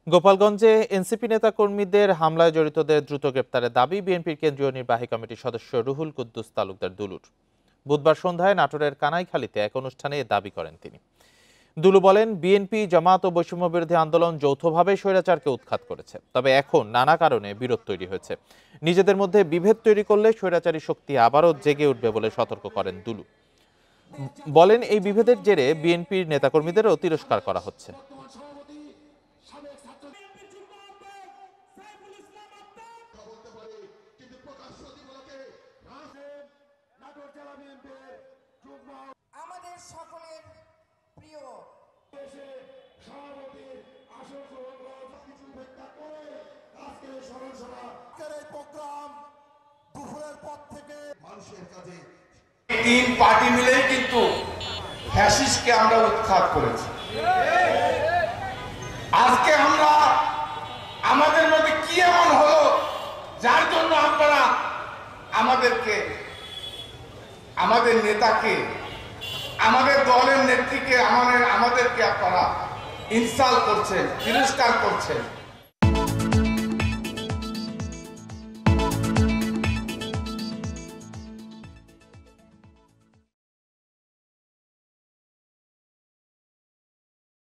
গোপালগঞ্জে এনসিপি নেতাকর্মীদের হামলায় জড়িতদের দ্রুত গ্রেপ্তারের দাবি বিএনপির কেন্দ্রীয় নির্বাহী কমিটির সদস্য রুহুল কুদ্দুস তালুকদার দুলুর। বুধবার সন্ধ্যায় নাটোরের কানাইখালীতে এক অনুষ্ঠানে এ দাবি করেন তিনি। দুলু বলেন, বিএনপি, জামাত ও বৈষম্য বিরোধী আন্দোলন যৌথভাবে স্বৈরাচারকে উৎখাত করেছে, তবে এখন নানা কারণে বিরোধ তৈরি হয়েছে। নিজেদের মধ্যে বিভেদ তৈরি করলে স্বৈরাচারী শক্তি আবারও জেগে উঠবে বলে সতর্ক করেন দুলু। বলেন, এই বিভেদের জেরে বিএনপির নেতাকর্মীদেরও তিরস্কার করা হচ্ছে। আমাদের সকলের প্রিয় দুপুরের পর থেকে মানুষের কাছে তিন পার্টি মিলেই কিন্তু ফ্যাসিস্টকে আমরা উৎখাত করেছি। আজকে আমরা আমাদের মধ্যে কি এমন হলো যার জন্য আপনারা আমাদের নেতাকে, আমাদের দলের নেত্রীকে, আমাদেরকে আপনারা ইনসাল্ট করছেন, তিরস্কার করছেন।